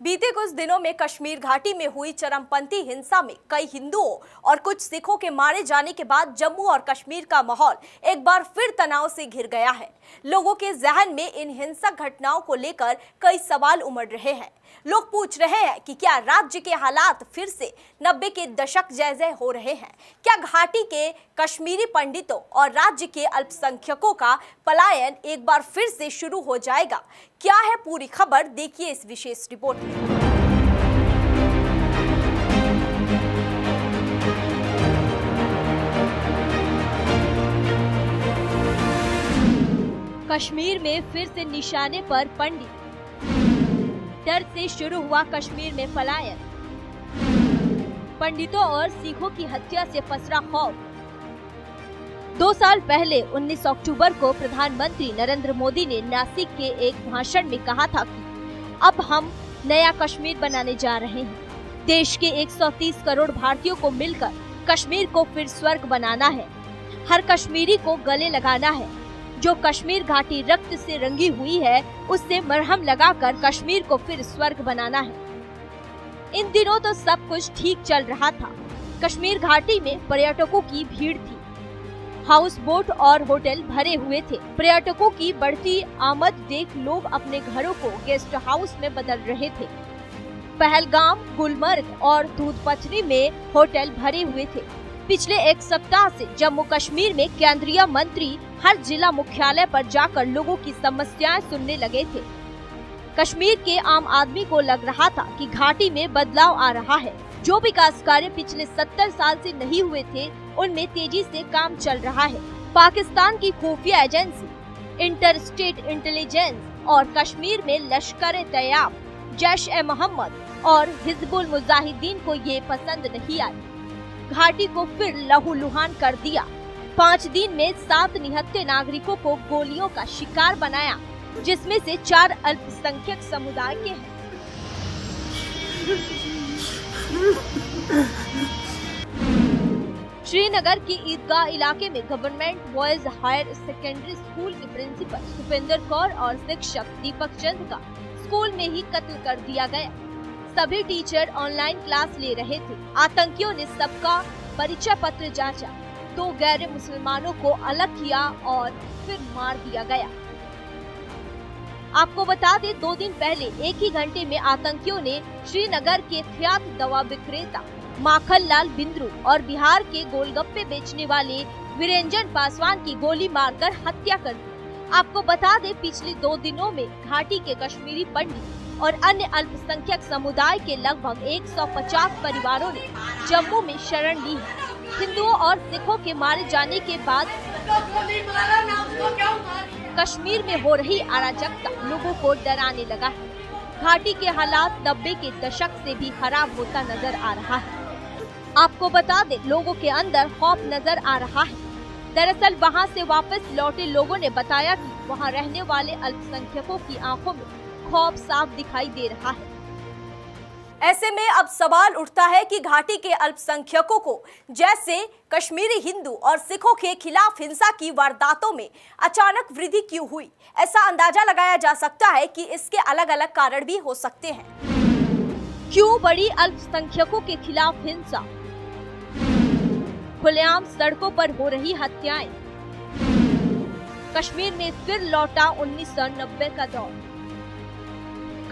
बीते कुछ दिनों में कश्मीर घाटी में हुई चरमपंथी हिंसा में कई हिंदुओं और कुछ सिखों के मारे जाने के बाद जम्मू और कश्मीर का माहौल एक बार फिर तनाव से घिर गया है। लोगों के जहन में इन हिंसक घटनाओं को लेकर कई सवाल उमड़ रहे हैं। लोग पूछ रहे हैं कि क्या राज्य के हालात फिर से 90 के दशक जैसे हो रहे हैं? क्या घाटी के कश्मीरी पंडितों और राज्य के अल्पसंख्यकों का पलायन एक बार फिर से शुरू हो जाएगा? क्या है पूरी खबर, देखिए इस विशेष रिपोर्ट में। कश्मीर में फिर से निशाने पर पंडित, डर से शुरू हुआ कश्मीर में पलायन, पंडितों और सिखों की हत्या से पसरा खौफ। 2 साल पहले 19 अक्टूबर को प्रधानमंत्री नरेंद्र मोदी ने नासिक के एक भाषण में कहा था कि अब हम नया कश्मीर बनाने जा रहे हैं। देश के 130 करोड़ भारतीयों को मिलकर कश्मीर को फिर स्वर्ग बनाना है। हर कश्मीरी को गले लगाना है। जो कश्मीर घाटी रक्त से रंगी हुई है, उससे मरहम लगाकर कश्मीर को फिर स्वर्ग बनाना है। इन दिनों तो सब कुछ ठीक चल रहा था। कश्मीर घाटी में पर्यटकों की भीड़ थी। हाउस बोट और होटल भरे हुए थे। पर्यटकों की बढ़ती आमद देख लोग अपने घरों को गेस्ट हाउस में बदल रहे थे। पहलगाम, गुलमर्ग और दूधपथरी में होटल भरे हुए थे। पिछले एक सप्ताह से जम्मू कश्मीर में केंद्रीय मंत्री हर जिला मुख्यालय पर जाकर लोगों की समस्याएं सुनने लगे थे। कश्मीर के आम आदमी को लग रहा था कि घाटी में बदलाव आ रहा है। जो विकास कार्य पिछले 70 साल से नहीं हुए थे, उनमें तेजी से काम चल रहा है। पाकिस्तान की खुफिया एजेंसी इंटरस्टेट इंटेलिजेंस और कश्मीर में लश्कर-ए-तैयबा, जैश-ए-मोहम्मद और हिजबुल मुजाहिदीन को ये पसंद नहीं आई। घाटी को फिर लहूलुहान कर दिया। 5 दिन में 7 निहत्थे नागरिकों को गोलियों का शिकार बनाया, जिसमें से 4 अल्पसंख्यक समुदाय के हैं। श्रीनगर के ईदगाह इलाके में government boys higher secondary school के प्रिंसिपल सुपेंद्र कौर और शिक्षक दीपक चंद का स्कूल में ही कत्ल कर दिया गया। सभी टीचर ऑनलाइन क्लास ले रहे थे। आतंकियों ने सबका परिचय पत्र जांचा, 2 गैर मुसलमानों को अलग किया और फिर मार दिया गया। आपको बता दें, 2 दिन पहले एक ही घंटे में आतंकियों ने श्रीनगर के ख्यात दवा विक्रेता माखन लाल बिंद्रू और बिहार के गोलगप्पे बेचने वाले वीरेंजन पासवान की गोली मारकर हत्या कर दी। आपको बता दें, पिछले 2 दिनों में घाटी के कश्मीरी पंडित और अन्य अल्पसंख्यक समुदाय के लगभग 150 परिवारों ने जम्मू में शरण ली है। हिंदुओं और सिखों के मारे जाने के बाद कश्मीर में हो रही अराजकता लोगों को डराने लगा है। घाटी के हालात 90 के दशक से भी खराब होता नजर आ रहा है। आपको बता दें, लोगों के अंदर खौफ नजर आ रहा है। दरअसल वहां से वापस लौटे लोगों ने बताया कि वहां रहने वाले अल्पसंख्यकों की आंखों में खौफ साफ दिखाई दे रहा है। ऐसे में अब सवाल उठता है कि घाटी के अल्पसंख्यकों को जैसे कश्मीरी हिंदू और सिखों के खिलाफ हिंसा की वारदातों में अचानक वृद्धि क्यों हुई? ऐसा अंदाजा लगाया जा सकता है कि इसके अलग अलग कारण भी हो सकते हैं। क्यों बढ़ी अल्पसंख्यकों के खिलाफ हिंसा? खुलेआम सड़कों पर हो रही हत्याएं। कश्मीर में फिर लौटा 1990 का दौर।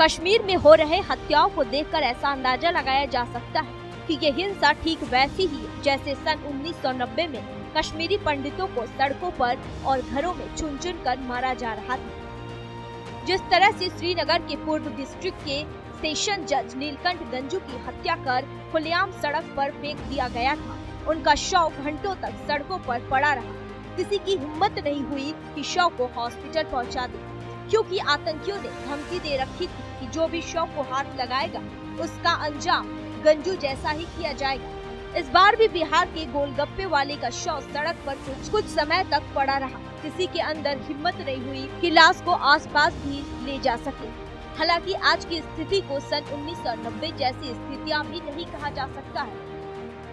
कश्मीर में हो रहे हत्याओं को देखकर ऐसा अंदाजा लगाया जा सकता है कि ये हिंसा ठीक वैसी ही है जैसे सन 1990 में कश्मीरी पंडितों को सड़कों पर और घरों में चुन-चुन कर मारा जा रहा था। जिस तरह से श्रीनगर के पूर्व डिस्ट्रिक्ट के सेशन जज नीलकंठ गंजू की हत्या कर खुलेआम सड़क पर फेंक दिया गया था, उनका शव घंटों तक सड़कों पर पड़ा रहा। किसी की हिम्मत नहीं हुई कि शव को हॉस्पिटल पहुंचा दे, क्योंकि आतंकियों ने धमकी दे रखी थी कि जो भी शव को हाथ लगाएगा उसका अंजाम गंजू जैसा ही किया जाएगा। इस बार भी बिहार के गोलगप्पे वाले का शव सड़क पर कुछ समय तक पड़ा रहा। किसी के अंदर हिम्मत नहीं हुई कि लाश को आसपास भी ले जा सके। हालांकि आज की स्थिति को सन 1990 जैसी स्थितियां भी नहीं कहा जा सकता है,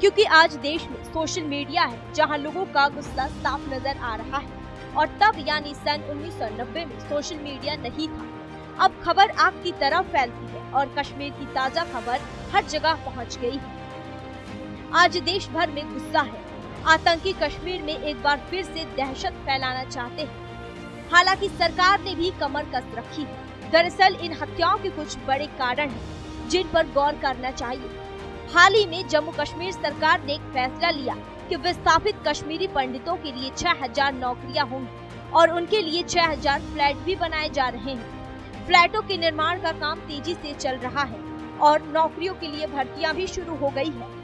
क्योंकि आज देश में सोशल मीडिया है जहां लोगों का गुस्सा साफ नजर आ रहा है। और तब यानी सन 1990 में सोशल मीडिया नहीं था। अब खबर आग की तरह फैलती है और कश्मीर की ताजा खबर हर जगह पहुंच गई है। आज देश भर में गुस्सा है। आतंकी कश्मीर में एक बार फिर से दहशत फैलाना चाहते हैं। हालांकि सरकार ने भी कमर कस रखी है। दरअसल इन हत्याओं के कुछ बड़े कारण हैं, जिन पर गौर करना चाहिए। हाल ही में जम्मू कश्मीर सरकार ने एक फैसला लिया कि विस्थापित कश्मीरी पंडितों के लिए 6000 नौकरियां होंगी और उनके लिए 6000 फ्लैट भी बनाए जा रहे हैं। फ्लैटों के निर्माण का काम तेजी से चल रहा है और नौकरियों के लिए भर्तियां भी शुरू हो गई है।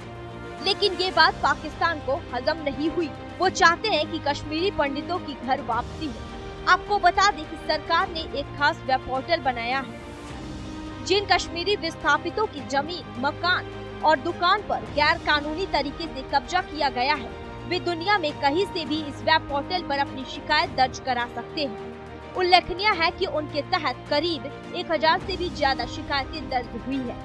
लेकिन ये बात पाकिस्तान को हजम नहीं हुई। वो चाहते हैं कि कश्मीरी पंडितों की घर वापसी हो। आपको बता दें कि सरकार ने एक खास वेब पोर्टल बनाया है। जिन कश्मीरी विस्थापितों की जमीन, मकान और दुकान पर गैर कानूनी तरीके से कब्जा किया गया है, वे दुनिया में कहीं से भी इस वेब पोर्टल पर अपनी शिकायत दर्ज करा सकते हैं। उल्लेखनीय है कि उनके तहत करीब 1000 से भी ज्यादा शिकायतें दर्ज हुई है।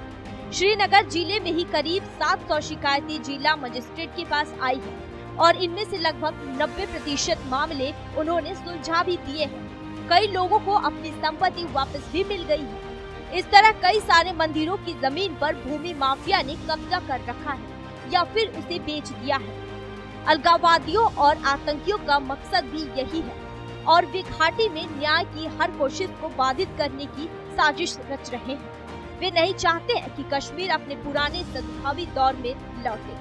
श्रीनगर जिले में ही करीब 700 शिकायतें जिला मजिस्ट्रेट के पास आई है और इनमें से लगभग 90% मामले उन्होंने सुलझा भी दिए हैं। कई लोगों को अपनी संपत्ति वापस भी मिल गई है। इस तरह कई सारे मंदिरों की जमीन पर भूमि माफिया ने कब्जा कर रखा है या फिर उसे बेच दिया है। अलगाववादियों और आतंकियों का मकसद भी यही है और वे घाटी में न्याय की हर कोशिश को बाधित करने की साजिश रच रहे हैं। वे नहीं चाहते हैं कि कश्मीर अपने पुराने सद्भावी दौर में लौटे।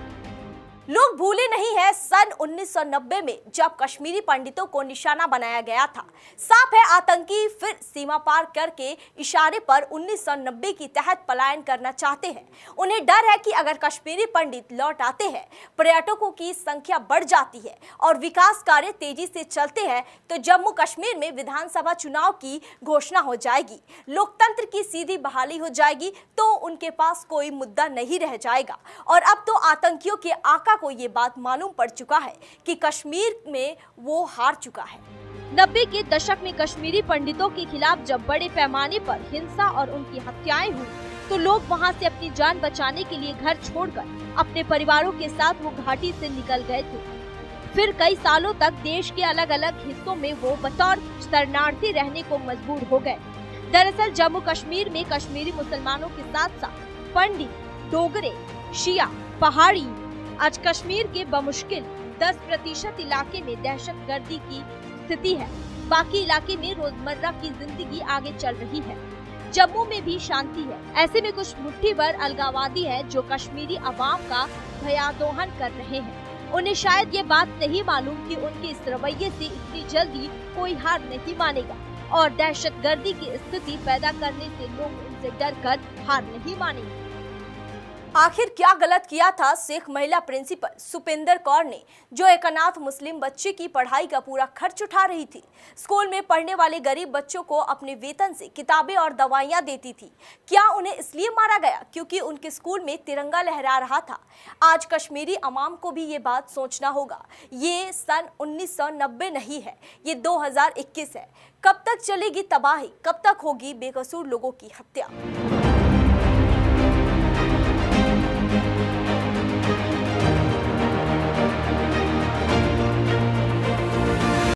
लोग भूले नहीं है सन 1990 में जब कश्मीरी पंडितों को निशाना बनाया गया था। साफ है आतंकी फिर सीमा पार करके इशारे पर 1990 की तहत पलायन करना चाहते हैं। उन्हें डर है कि अगर कश्मीरी पंडित लौट आते हैं, पर्यटकों की संख्या बढ़ जाती है और विकास कार्य तेजी से चलते हैं तो जम्मू कश्मीर में विधानसभा चुनाव की घोषणा हो जाएगी, लोकतंत्र की सीधी बहाली हो जाएगी, तो उनके पास कोई मुद्दा नहीं रह जाएगा। और अब तो आतंकियों के आका को ये बात मालूम पड़ चुका है कि कश्मीर में वो हार चुका है। 90 के दशक में कश्मीरी पंडितों के खिलाफ जब बड़े पैमाने पर हिंसा और उनकी हत्याएं हुई तो लोग वहां से अपनी जान बचाने के लिए घर छोड़कर अपने परिवारों के साथ वो घाटी से निकल गए थे। फिर कई सालों तक देश के अलग अलग हिस्सों में वो बतौर शरणार्थी रहने को मजबूर हो गए। दरअसल जम्मू कश्मीर में कश्मीरी मुसलमानों के साथ साथ पंडित, डोगरे, शिया, पहाड़ी आज कश्मीर के बमुश्किल 10% इलाके में दहशतगर्दी की स्थिति है। बाकी इलाके में रोजमर्रा की जिंदगी आगे चल रही है। जम्मू में भी शांति है। ऐसे में कुछ मुट्ठी भर अलगाववादी है जो कश्मीरी अवाम का भयादोहन कर रहे हैं। उन्हें शायद ये बात नहीं मालूम कि उनके इस रवैये से इतनी जल्दी कोई हार नहीं मानेगा और दहशतगर्दी की स्थिति पैदा करने से लोग उनसे डरकर हार नहीं मानेंगे। आखिर क्या गलत किया था सिख महिला प्रिंसिपल सुपिंदर कौर ने, जो एक अनाथ मुस्लिम बच्चे की पढ़ाई का पूरा खर्च उठा रही थी? स्कूल में पढ़ने वाले गरीब बच्चों को अपने वेतन से किताबें और दवाइयां देती थी। क्या उन्हें इसलिए मारा गया क्योंकि उनके स्कूल में तिरंगा लहरा रहा था? आज कश्मीरी अवाम को भी ये बात सोचना होगा। ये सन 1990 नहीं है, ये 2021 है। कब तक चलेगी तबाही? कब तक होगी बेकसूर लोगों की हत्या?